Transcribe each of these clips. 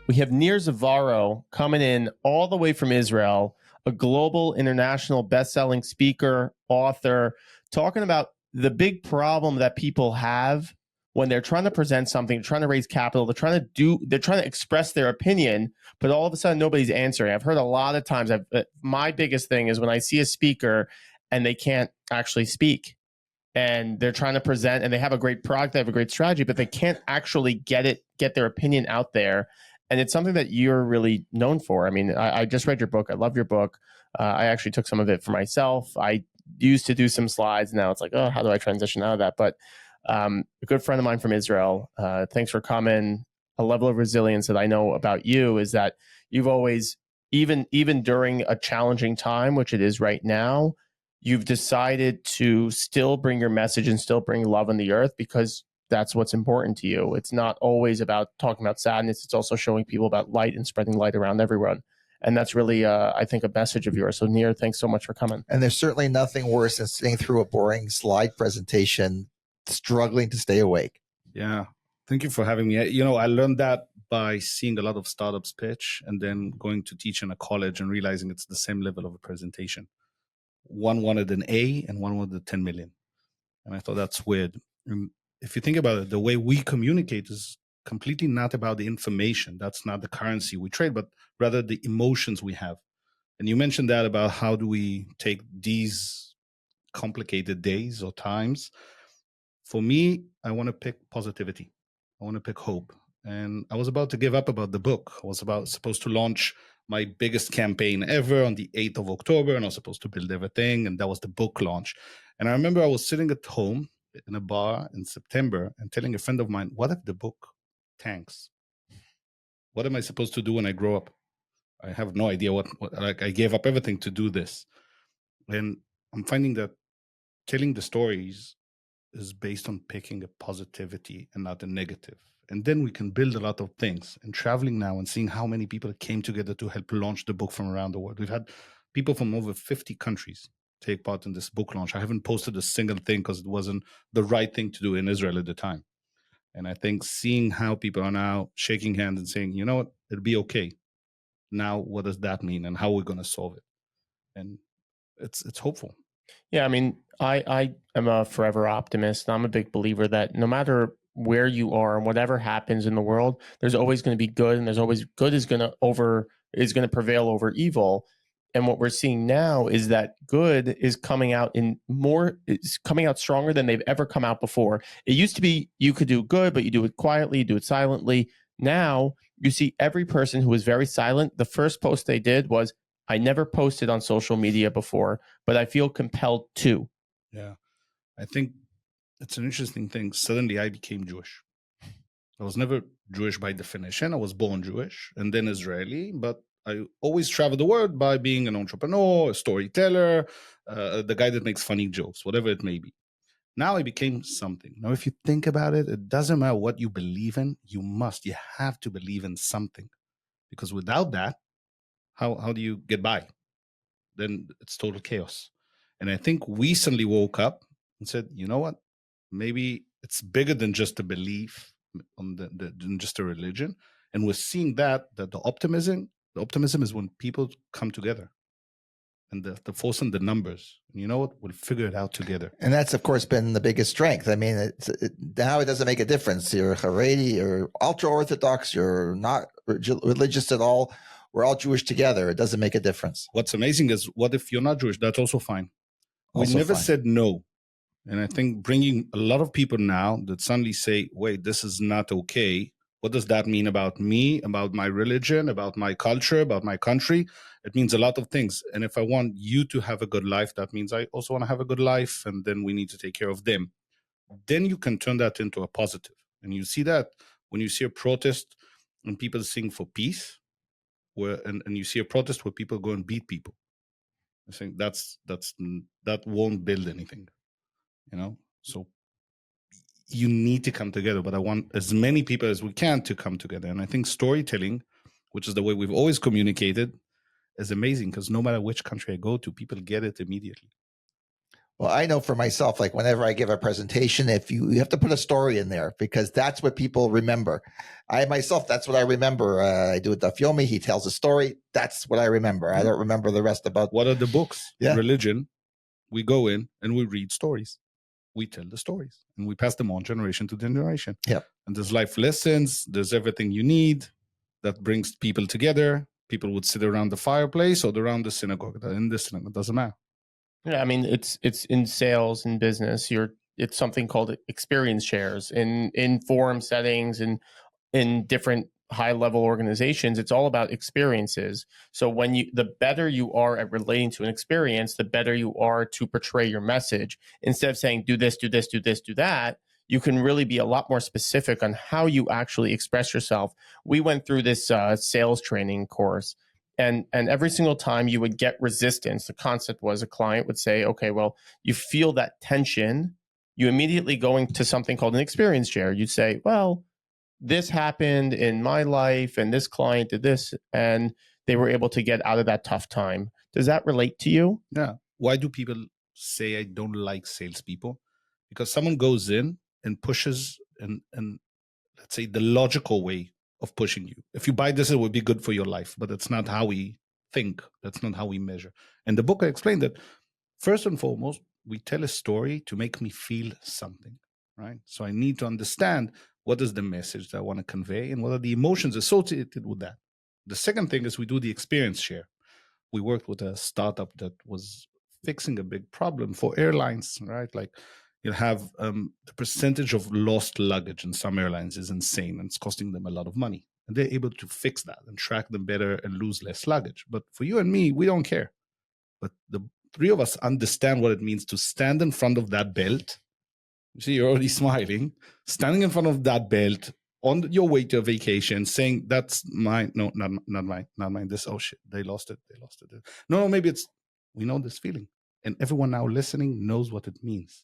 We have Nir Zavaro coming in all the way from Israel, a global international best-selling speaker, author, talking about the big problem that people have when they're trying to present something, trying to raise capital, they're trying to express their opinion, but all of a sudden nobody's answering. I've heard a lot of times, my biggest thing is when I see a speaker and they can't actually speak and they're trying to present and they have a great product, they have a great strategy, but they can't actually get their opinion out there. And it's something that you're really known for. I mean, I just read your book. I love your book. I actually took some of it for myself. I used to do some slides. Now it's like, oh, how do I transition out of that? But a good friend of mine from Israel, thanks for coming. A level of resilience that I know about you is that you've always, even during a challenging time, which it is right now, you've decided to still bring your message and still bring love on the earth because that's what's important to you. It's not always about talking about sadness. It's also showing people about light and spreading light around everyone. And that's really, I think, a message of yours. So Nir, thanks so much for coming. And there's certainly nothing worse than sitting through a boring slide presentation, struggling to stay awake. Yeah. Thank you for having me. I learned that by seeing a lot of startups pitch and then going to teach in a college and realizing it's the same level of a presentation. One wanted an A and one wanted 10 million. And I thought that's weird. And if you think about it, the way we communicate is completely not about the information. That's not the currency we trade, but rather the emotions we have. And you mentioned that about how do we take these complicated days or times. For me, I want to pick positivity. I want to pick hope. And I was about to give up about the book. I was supposed to launch my biggest campaign ever on the 8th of October, and I was supposed to build everything, and that was the book launch. And I remember I was sitting at home in a bar in September and telling a friend of mine, what if the book tanks? What am I supposed to do when I grow up? I have no idea what I gave up everything to do this. And I'm finding that telling the stories is based on picking a positivity and not a negative. And then we can build a lot of things. And traveling now and seeing how many people came together to help launch the book from around the world. We've had people from over 50 countries take part in this book launch. I haven't posted a single thing because it wasn't the right thing to do in Israel at the time. And I think seeing how people are now shaking hands and saying, you know what, it'll be okay. Now, what does that mean and how we're going to solve it? And it's hopeful. Yeah, I mean, I am a forever optimist. I'm a big believer that no matter where you are and whatever happens in the world, there's always going to be good, and there's always good is going to prevail over evil. And what we're seeing now is that good is coming out stronger than they've ever come out before. It used to be you could do good, but you do it quietly, you do it silently. Now you see every person who was very silent. The first post they did was, I never posted on social media before, but I feel compelled to. Yeah. I think it's an interesting thing. Suddenly I became Jewish. I was never Jewish by definition. I was born Jewish and then Israeli, but I always traveled the world by being an entrepreneur, a storyteller, the guy that makes funny jokes, whatever it may be. Now I became something. Now, if you think about it, it doesn't matter what you believe in. You have to believe in something, because without that, how do you get by? Then it's total chaos. And I think we suddenly woke up and said, you know what? Maybe it's bigger than just a belief on than just a religion. And we're seeing that the optimism is when people come together. And the force and the numbers. And you know what? We'll figure it out together. And that's, of course, been the biggest strength. I mean, now it doesn't make a difference. You're Haredi, you're ultra-Orthodox, you're not religious at all. We're all Jewish together. It doesn't make a difference. What's amazing is, what if you're not Jewish? That's also fine. We never said no. And I think bringing a lot of people now that suddenly say, wait, this is not okay. What does that mean about me, about my religion, about my culture, about my country? It means a lot of things. And if I want you to have a good life, that means I also want to have a good life. And then we need to take care of them. Then you can turn that into a positive. And you see that when you see a protest and people sing for peace, and you see a protest where people go and beat people. I think that won't build anything, So you need to come together, but I want as many people as we can to come together. And I think storytelling, which is the way we've always communicated, is amazing, because no matter which country I go to, people get it immediately. Well, I know for myself, like whenever I give a presentation, if you have to put a story in there because that's what people remember. I myself, that's what I remember. I do it with Fyomi. He tells a story. That's what I remember. I don't remember the rest about. What are the books? Yeah. Religion. We go in and we read stories. We tell the stories and we pass them on generation to generation. Yep. And there's life lessons. There's everything you need that brings people together. People would sit around the fireplace or around the synagogue. In the synagogue, it doesn't matter. Yeah, I mean, it's in sales and business. It's something called experience shares in forum settings and in different high level organizations. It's all about experiences. So the better you are at relating to an experience, the better you are to portray your message. Instead of saying do this, do this, do this, do that, you can really be a lot more specific on how you actually express yourself. We went through this sales training course. And every single time you would get resistance, the concept was a client would say, okay, well, you feel that tension, you immediately go into something called an experience share. You'd say, well, this happened in my life and this client did this, and they were able to get out of that tough time. Does that relate to you? Yeah. Why do people say I don't like salespeople? Because someone goes in and pushes and let's say the logical way of pushing you. If you buy this, it would be good for your life, but that's not how we think. That's not how we measure. In the book, I explained that first and foremost, we tell a story to make me feel something, right? So I need to understand what is the message that I want to convey and what are the emotions associated with that. The second thing is we do the experience share. We worked with a startup that was fixing a big problem for airlines, right? Like you have the percentage of lost luggage in some airlines is insane and it's costing them a lot of money. And they're able to fix that and track them better and lose less luggage. But for you and me, we don't care. But the three of us understand what it means to stand in front of that belt. You see, you're already smiling. Standing in front of that belt on your way to a vacation, saying, that's mine. No, not mine. This, oh shit, they lost it. No, maybe it's, we know this feeling. And everyone now listening knows what it means.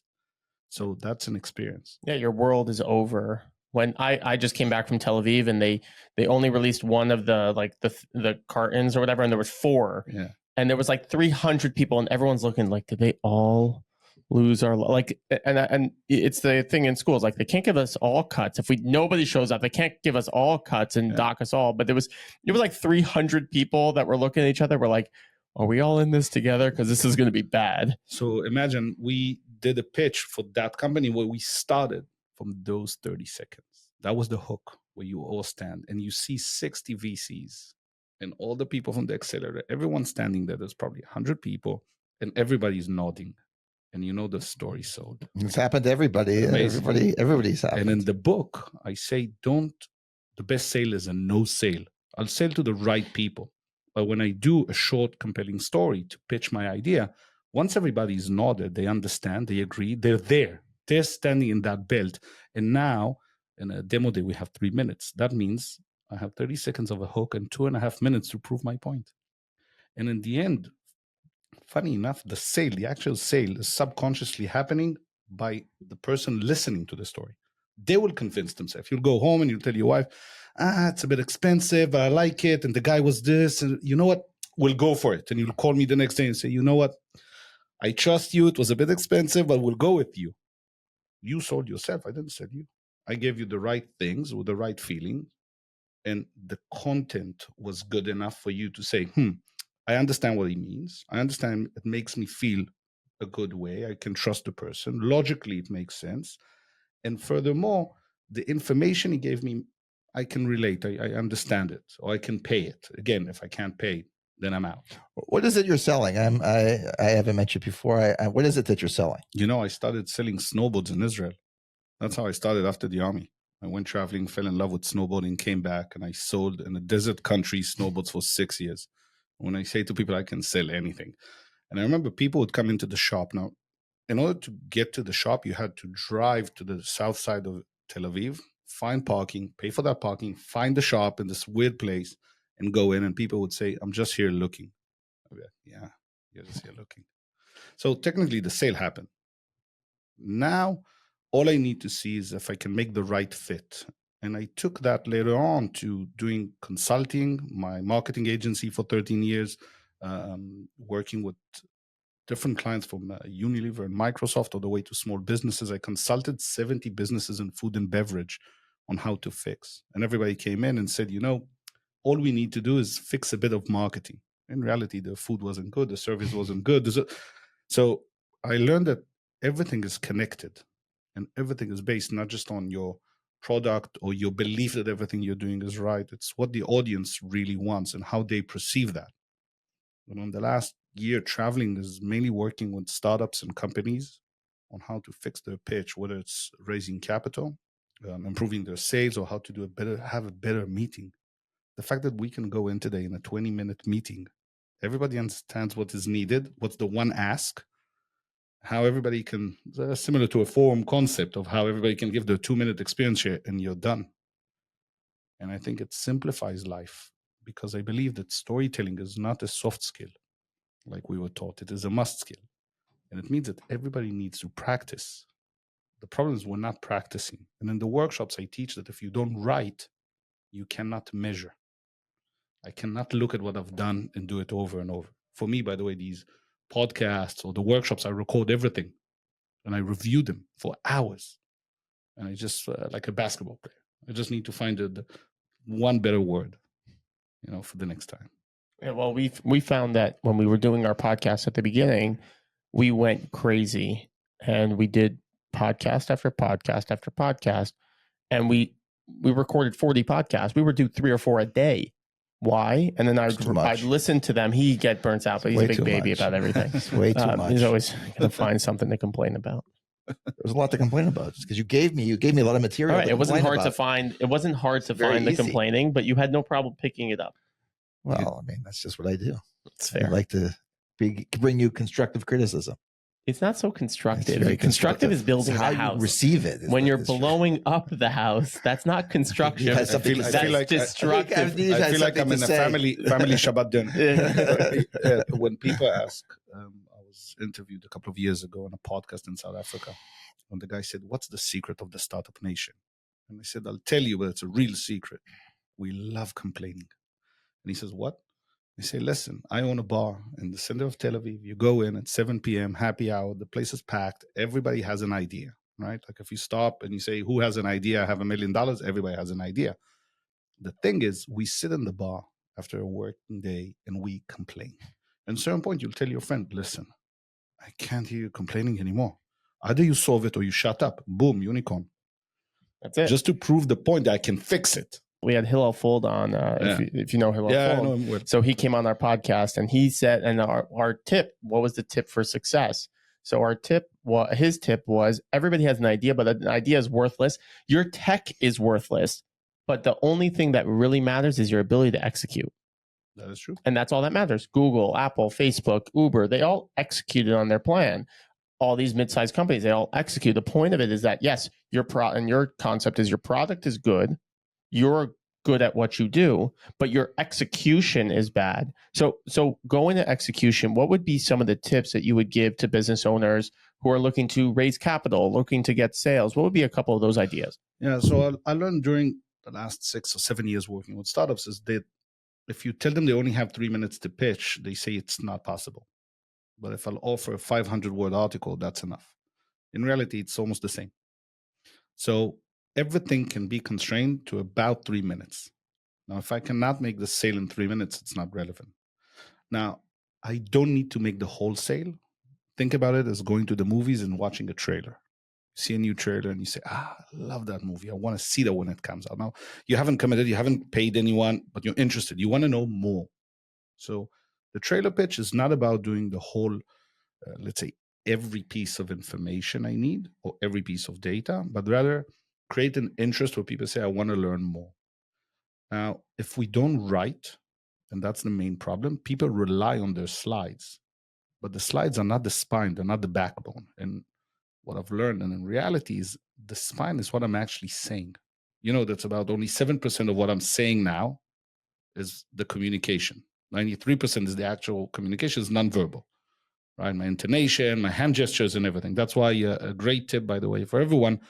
So that's an experience. Yeah, your world is over. When I just came back from Tel Aviv and they only released one of the cartons or whatever, and there was 4. Yeah. And there was like 300 people, and everyone's looking like, did they all lose our like? And it's the thing in schools, like they can't give us all cuts. If nobody shows up, they can't give us all cuts and dock us all. But it was like 300 people that were looking at each other. We're like, are we all in this together? Because this is going to be bad. So imagine we did a pitch for that company where we started from those 30 seconds. That was the hook where you all stand and you see 60 VCs and all the people from the accelerator, everyone standing there. There's probably 100 people and everybody's nodding. And you know the story sold. It's happened to everybody. Amazing. Everybody's happened. And in the book, I say, the best sale is a no sale. I'll sell to the right people. But when I do a short, compelling story to pitch my idea, once everybody's nodded, they understand, they agree, they're there. They're standing in that belt. And now, in a demo day, we have 3 minutes. That means I have 30 seconds of a hook and 2.5 minutes to prove my point. And in the end, funny enough, the actual sale is subconsciously happening by the person listening to the story. They will convince themselves. You'll go home and you'll tell your wife, it's a bit expensive, but I like it. And the guy was this, and you know what? We'll go for it. And you'll call me the next day and say, you know what? I trust you. It was a bit expensive, but we'll go with you. You sold yourself. I didn't sell you. I gave you the right things with the right feeling. And the content was good enough for you to say, I understand what he means. I understand it makes me feel a good way. I can trust the person. Logically, it makes sense. And furthermore, the information he gave me, I can relate. I understand it, or I can pay it. Again, if I can't pay, then I'm out. What is it you're selling? I haven't mentioned before. What is it that you're selling? You know, I started selling snowboards in Israel. That's how I started after the army. I went traveling, fell in love with snowboarding, came back, and I sold in a desert country snowboards for 6 years. When I say to people, I can sell anything. And I remember people would come into the shop. Now, in order to get to the shop, you had to drive to the south side of Tel Aviv, find parking, pay for that parking, find the shop in this weird place, and go in. And people would say, I'm just here looking. I'd be like, yeah, you're just here looking. So technically, the sale happened. Now, all I need to see is if I can make the right fit. And I took that later on to doing consulting, my marketing agency for 13 years, working with different clients from Unilever and Microsoft all the way to small businesses. I consulted 70 businesses in food and beverage on how to fix. And everybody came in and said, all we need to do is fix a bit of marketing. In reality, the food wasn't good. The service wasn't good. So I learned that everything is connected and everything is based not just on your product or your belief that everything you're doing is right. It's what the audience really wants and how they perceive that. In the last year, traveling is mainly working with startups and companies on how to fix their pitch, whether it's raising capital, improving their sales, or how to have a better meeting. The fact that we can go in today in a 20-minute meeting, everybody understands what is needed, what's the one ask, how everybody can, similar to a forum concept of how everybody can give their 2-minute experience share and you're done. And I think it simplifies life because I believe that storytelling is not a soft skill like we were taught. It is a must skill. And it means that everybody needs to practice. The problem is we're not practicing. And in the workshops, I teach that if you don't write, you cannot measure. I cannot look at what I've done and do it over and over. For me, by the way, these podcasts or the workshops, I record everything and I review them for hours. And I just, like a basketball player, I just need to find the one better word, for the next time. Yeah, well, we found that when we were doing our podcast at the beginning, we went crazy and we did podcast after podcast after podcast, and we recorded 40 podcasts. We would do 3 or 4 a day. Why? And then I'd listen to them. He'd get burnt out, but he's a big baby about everything. It's way too much. He's always going to find something to complain about. There's a lot to complain about because you gave me a lot of material. All right, it wasn't hard to find. It wasn't hard to find the complaining, but you had no problem picking it up. Well, I mean, that's just what I do. It's fair. I like to bring you constructive criticism. It's not so constructive. Constructive is building how the house. You receive it. When you're blowing up the house, that's not construction. I feel like destructive. I feel like I'm in a family Shabbat dinner. When people ask, I was interviewed a couple of years ago on a podcast in South Africa, and the guy said, "What's the secret of the startup nation?" And I said, "I'll tell you, but it's a real secret. We love complaining." And he says, "What?" I say, "Listen, I own a bar in the center of Tel Aviv. You go in at 7 p.m., happy hour. The place is packed. Everybody has an idea, right? Like if you stop and you say, who has an idea? I have $1 million. Everybody has an idea. The thing is, we sit in the bar after a working day and we complain. And at a certain point, you'll tell your friend, listen, I can't hear you complaining anymore. Either you solve it or you shut up. Boom, unicorn. That's it. Just to prove the point that I can fix it. We had Hillel Fold on, if you know Hillel Fold. I know him well. So he came on our podcast and he said, and our tip, what was the tip for success? So his tip was, everybody has an idea, but an idea is worthless. Your tech is worthless, but the only thing that really matters is your ability to execute. That is true. And that's all that matters. Google, Apple, Facebook, Uber, they all executed on their plan. All these mid-sized companies, they all execute. The point of it is that, yes, your concept is your product is good. You're good at what you do, but your execution is bad. So go into execution. What would be some of the tips that you would give to business owners who are looking to raise capital, looking to get sales? What would be a couple of those ideas? Yeah, so I learned during the last 6 or 7 years working with startups is that if you tell them they only have 3 minutes to pitch, they say it's not possible. But if I'll offer a 500-word article, that's enough. In reality, it's almost the same. So everything can be constrained to about 3 minutes. Now, if I cannot make the sale in 3 minutes, it's not relevant. Now, I don't need to make the whole sale. Think about it as going to the movies and watching a trailer. You see a new trailer and you say, I love that movie. I want to see that when it comes out. Now, you haven't committed, you haven't paid anyone, but you're interested. You want to know more. So the trailer pitch is not about doing the whole, let's say, every piece of information I need or every piece of data, but rather create an interest where people say, I want to learn more. Now, if we don't write, and that's the main problem, people rely on their slides, but the slides are not the spine, they're not the backbone. And what I've learned, and in reality, is the spine is what I'm actually saying. That's about only 7% of what I'm saying now is the communication. 93% is the actual communication, is nonverbal, right? My intonation, my hand gestures, and everything. That's why a great tip, by the way, for everyone,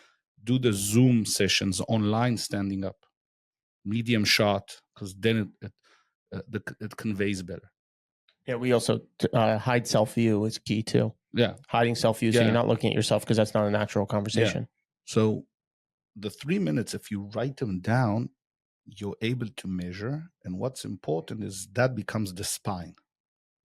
do the Zoom sessions online standing up, medium shot, because then it conveys better. Yeah, we also hide self-view is key too. Yeah. Hiding self-view, so Yeah. you're not looking at yourself because that's not a natural conversation. So the 3 minutes, if you write them down, you're able to measure. And what's important is that becomes the spine.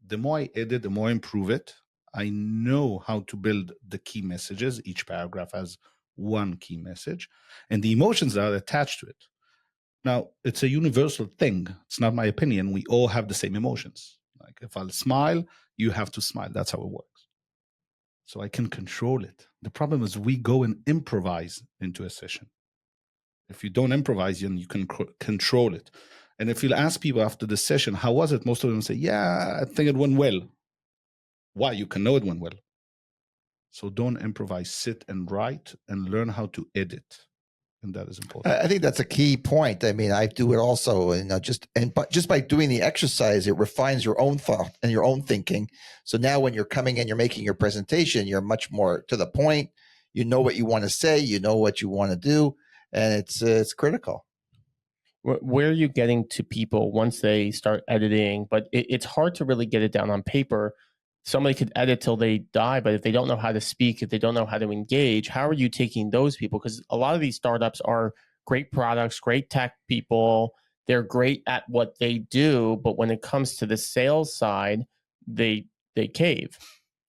The more I edit, the more I improve it. I know how to build the key messages. Each paragraph has one key message and the emotions that are attached to it. Now, it's a universal thing. It's not my opinion. We all have the same emotions. Like if I'll smile, you have to smile. That's how it works. So I can control it. The problem is we go and improvise into a session. If you don't improvise, then you can control it. And if you'll ask people after the session, how was it? Most of them say, yeah, I think it went well. Why? You can know it went well. So don't improvise, sit and write and learn how to edit. And that is important. I think that's a key point. I mean, I do it also, but just by doing the exercise, it refines your own thought and your own thinking. So now when you're coming in, you're making your presentation, you're much more to the point. You know what you want to say, you know what you want to do, and it's critical. Where are you getting to people once they start editing? But it's hard to really get it down on paper. Somebody could edit till they die, but if they don't know how to speak, if they don't know how to engage, how are you taking those people? Because a lot of these startups are great products, great tech people. They're great at what they do, but when it comes to the sales side, they cave.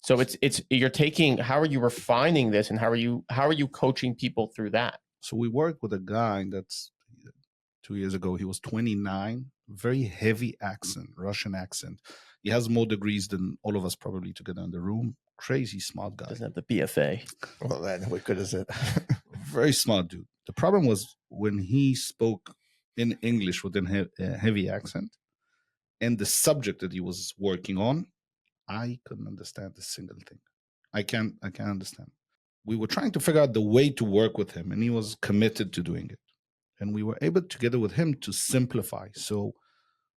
So it's you're taking, how are you refining this, and how are you coaching people through that? So we work with a guy that's 2 years ago. He was 29, very heavy accent, Russian accent. He has more degrees than all of us probably together in the room. Crazy smart guy. Doesn't have the BFA. Well, then what good is it? Very smart dude. The problem was when he spoke in English with a heavy accent and the subject that he was working on, I couldn't understand a single thing. I can't understand. We were trying to figure out the way to work with him, and he was committed to doing it. And we were able together with him to simplify. So,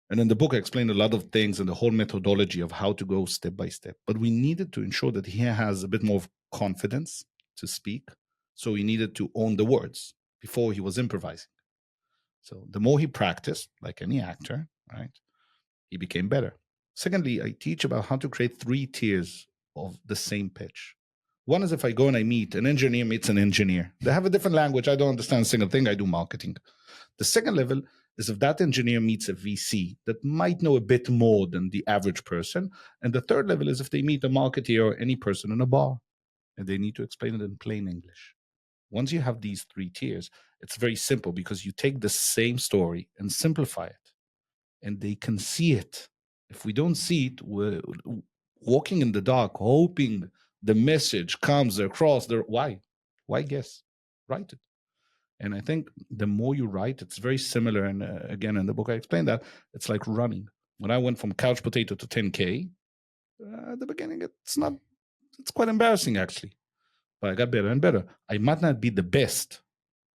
and in the book, I explained a lot of things and the whole methodology of how to go step by step. But we needed to ensure that he has a bit more confidence to speak. So he needed to own the words before he was improvising. So the more he practiced, like any actor, right, he became better. Secondly, I teach about how to create 3 tiers of the same pitch. One is if I go and I meet an engineer meets an engineer. They have a different language. I don't understand a single thing. I do marketing. The second level is if that engineer meets a VC that might know a bit more than the average person. And the third level is if they meet a marketeer or any person in a bar and they need to explain it in plain English. Once you have these 3 tiers, it's very simple because you take the same story and simplify it and they can see it. If we don't see it, we're walking in the dark, hoping the message comes across. Why guess? Write it. And I think the more you write, it's very similar. And again, in the book, I explained that it's like running. When I went from couch potato to 10K, at the beginning, it's quite embarrassing actually. But I got better and better. I might not be the best,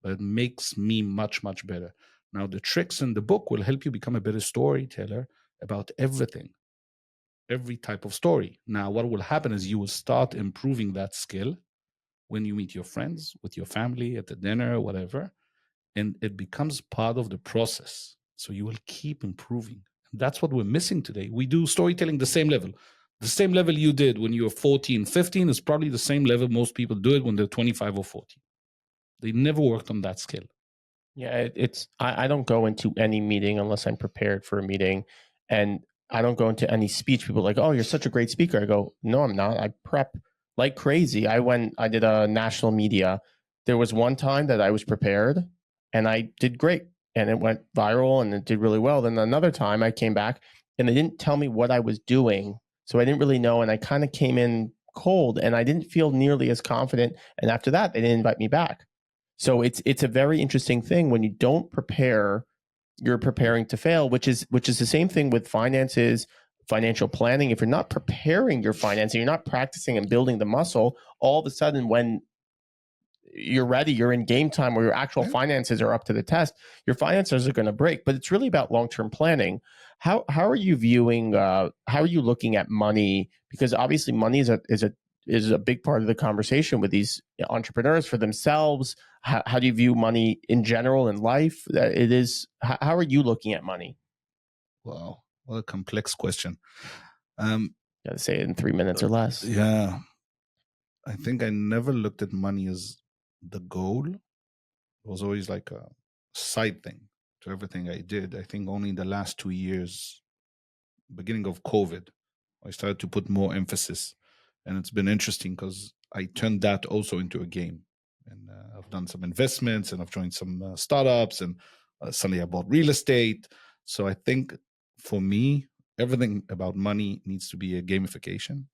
but it makes me much, much better. Now, the tricks in the book will help you become a better storyteller about everything, every type of story. Now, what will happen is you will start improving that skill when you meet your friends, with your family, at the dinner, whatever, and it becomes part of the process. So you will keep improving. And that's what we're missing today. We do storytelling the same level. The same level you did when you were 14, 15 is probably the same level most people do it when they're 25 or 40. They never worked on that skill. Yeah, I don't go into any meeting unless I'm prepared for a meeting, and I don't go into any speech. People are like, oh, you're such a great speaker. I go, no, I'm not. I prep like crazy. I did a national media. There was one time that I was prepared and I did great and it went viral and it did really well. Then another time I came back and they didn't tell me what I was doing. So I didn't really know. And I kind of came in cold and I didn't feel nearly as confident. And after that, they didn't invite me back. So it's a very interesting thing. When you don't prepare, you're preparing to fail, which is the same thing with finances, financial planning. If you're not preparing your financing, you're not practicing and building the muscle, all of a sudden when you're ready, you're in game time where your actual finances are up to the test, your finances are going to break. But it's really about long-term planning. How are you viewing, how are you looking at money? Because obviously money is a big part of the conversation with these entrepreneurs for themselves. How do you view money in general in life? It is. How are you looking at money? Wow, what a complex question. Gotta say it in 3 minutes or less. Yeah. I think I never looked at money as the goal. It was always like a side thing to everything I did. I think only in the last 2 years, beginning of COVID, I started to put more emphasis. And it's been interesting because I turned that also into a game. And I've done some investments and I've joined some startups, and suddenly I bought real estate. So I think for me, everything about money needs to be a gamification.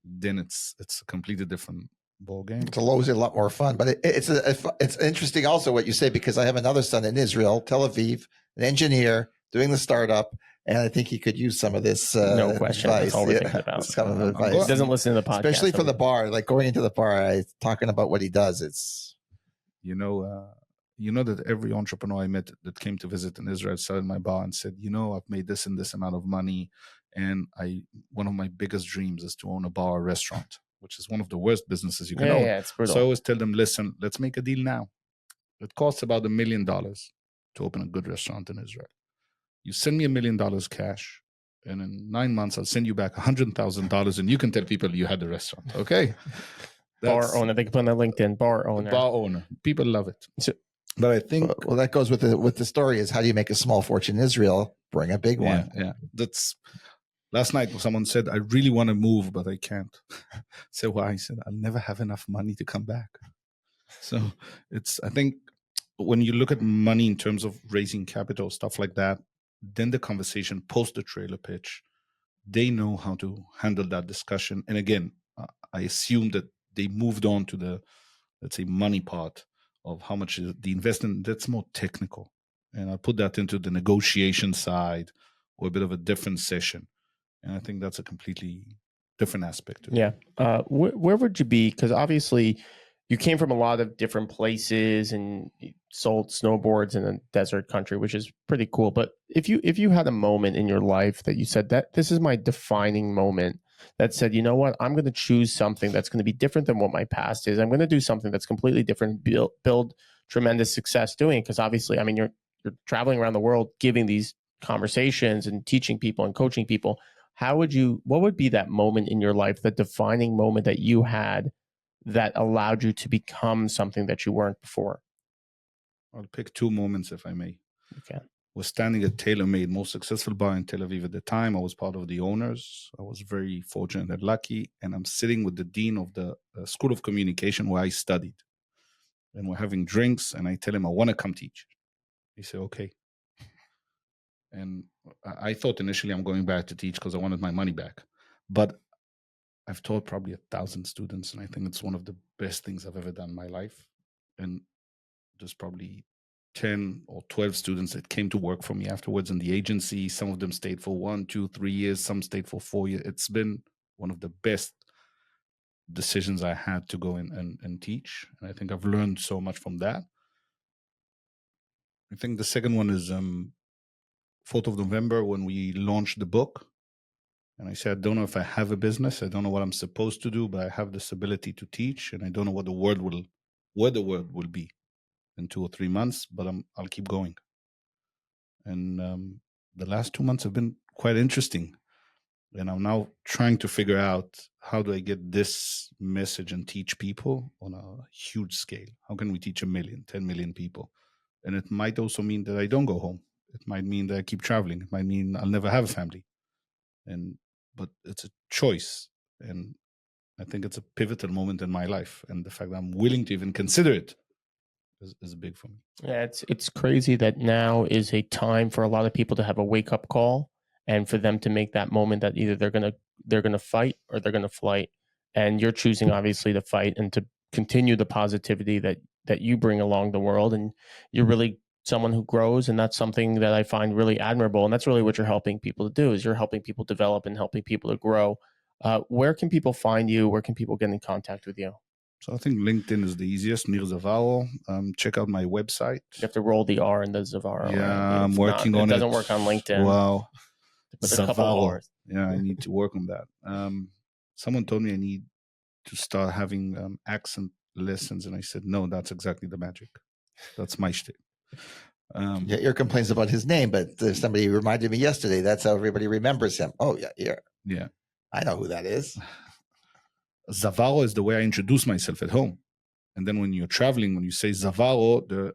Then it's a completely different ball game. It's a lot more fun, but it's interesting also what you say, because I have another son in Israel, Tel Aviv, an engineer doing the startup, and I think he could use some of this No question. advice. That's all we're thinking about. Some of He advice. doesn't listen to the podcast. Especially for the bar, like going into the bar, talking about what he does. It's you know that every entrepreneur I met that came to visit in Israel sat in my bar and said, I've made this and this amount of money, and one of my biggest dreams is to own a bar or restaurant, which is one of the worst businesses you can own. Yeah, it's brutal. So I always tell them, listen, let's make a deal now. It costs about $1 million to open a good restaurant in Israel. You send me $1 million cash, and in 9 months I'll send you back $100,000, and you can tell people you had the restaurant. Okay. Bar owner. They can put on their LinkedIn. Bar owner. Bar owner. People love it. But I think that goes with the story is, how do you make a small fortune in Israel? Bring a big one. Yeah. That's last night someone said, I really want to move, but I can't. So why? I said, I'll never have enough money to come back. So I think when you look at money in terms of raising capital, stuff like that, then the conversation post the trailer pitch, they know how to handle that discussion. And again, I assume that they moved on to the, let's say, money part of how much is the investment. That's more technical. And I'll put that into the negotiation side, or a bit of a different session. And I think that's a completely different aspect of it. Yeah. Where would you be? Because obviously you came from a lot of different places and you sold snowboards in a desert country, which is pretty cool. But if you had a moment in your life that you said that this is my defining moment, that said, you know what, I'm going to choose something that's going to be different than what my past is. I'm going to do something that's completely different, build tremendous success doing it. Because obviously, I mean, you're traveling around the world giving these conversations and teaching people and coaching people. What would be that moment in your life, the defining moment that you had that allowed you to become something that you weren't before? I'll pick 2 moments, if I may. Okay. Was standing at TaylorMade, most successful bar in Tel Aviv at the time. I was part of the owners. I was very fortunate and lucky. And I'm sitting with the dean of the School of Communication where I studied. And we're having drinks, and I tell him, I want to come teach. He said, okay. And I thought initially I'm going back to teach because I wanted my money back. But I've taught probably 1,000 students, and I think it's one of the best things I've ever done in my life. And there's probably 10 or 12 students that came to work for me afterwards in the agency. Some of them stayed for 1, 2, 3 years. Some stayed for 4 years. It's been one of the best decisions I had to go in and teach. And I think I've learned so much from that. I think the second one is 4th of November when we launched the book. And I said, I don't know if I have a business. I don't know what I'm supposed to do, but I have this ability to teach. And I don't know where the world will be in 2 or 3 months, but I'll keep going. And the last 2 months have been quite interesting. And I'm now trying to figure out, how do I get this message and teach people on a huge scale? How can we teach 1 million, 10 million people? And it might also mean that I don't go home. It might mean that I keep traveling. It might mean I'll never have a family. But it's a choice. And I think it's a pivotal moment in my life. And the fact that I'm willing to even consider it is big for me. Yeah, it's crazy that now is a time for a lot of people to have a wake up call, and for them to make that moment that either they're gonna fight or they're gonna flight. And you're choosing obviously to fight and to continue the positivity that you bring along the world, and you're really someone who grows, and that's something that I find really admirable. And that's really what you're helping people to do, is you're helping people develop and helping people to grow. Where can people find you? Where can people get in contact with you? So I think LinkedIn is the easiest, Nir Zavaro. Check out my website. You have to roll the R in the Zavaro. Yeah, right? I'm working on it. It doesn't work on LinkedIn. Wow. Zavaro. Yeah, I need to work on that. Someone told me I need to start having accent lessons, and I said, no, that's exactly the magic. That's my shtick. Yair complains about his name, but somebody reminded me yesterday, that's how everybody remembers him. Oh, yeah, Yair. Yeah. I know who that is. Zavaro is the way I introduce myself at home. And then when you're traveling, when you say Zavaro,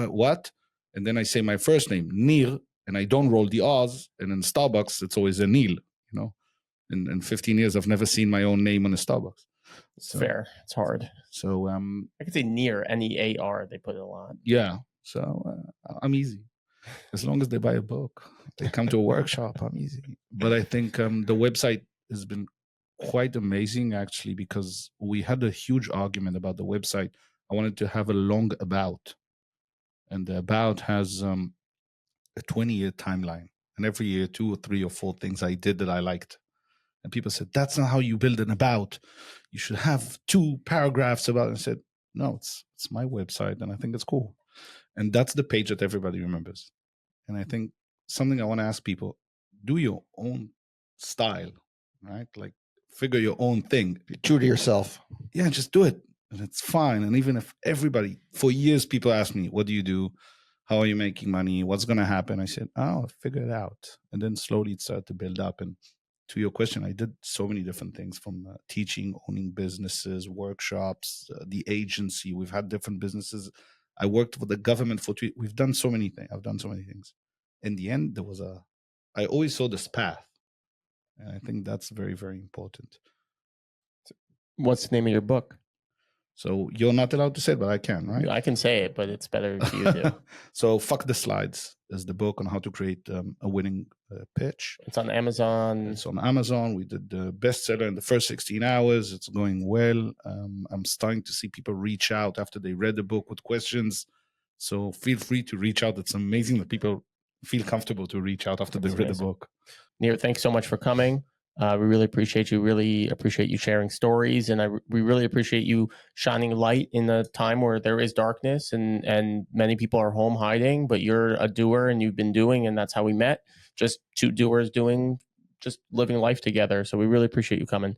what? And then I say my first name, Nir, and I don't roll the R's. And in Starbucks, it's always a Nil, In 15 years, I've never seen my own name on a Starbucks. So, fair. It's hard. So I could say Nir, Near. They put it a lot. Yeah. So I'm easy. As long as they buy a book, they come to a workshop, I'm easy. But I think the website has been quite amazing, actually, because we had a huge argument about the website. I wanted to have a long about. And the about has a 20-year timeline. And every year, 2 or 3 or 4 things I did that I liked. And people said, that's not how you build an about. You should have 2 paragraphs about it. I said, no, it's my website, and I think it's cool. And that's the page that everybody remembers. And I think something I want to ask people, do your own style, right? Like, figure your own thing. Be true to yourself. Yeah, just do it. And it's fine. And even if everybody, for years, people ask me, what do you do? How are you making money? What's going to happen? I said, figure it out. And then slowly it started to build up. And to your question, I did so many different things, from teaching, owning businesses, workshops, the agency. We've had different businesses. I worked for the government for 2 years. We've done so many things. I've done so many things. In the end, I always saw this path. And I think that's very, very important. What's the name of your book? So you're not allowed to say it, but I can, right? I can say it, but it's better if you do. So Fuck the Slides is the book on how to create a winning pitch. It's on Amazon. It's on Amazon. We did the bestseller in the first 16 hours. It's going well. I'm starting to see people reach out after they read the book with questions. So feel free to reach out. It's amazing that people feel comfortable to reach out after they've read the book. Nir, thanks so much for coming. We really appreciate you. Really appreciate you sharing stories, and we really appreciate you shining light in a time where there is darkness and many people are home hiding. But you're a doer, and you've been doing, and that's how we met. Just 2 doers just living life together. So we really appreciate you coming.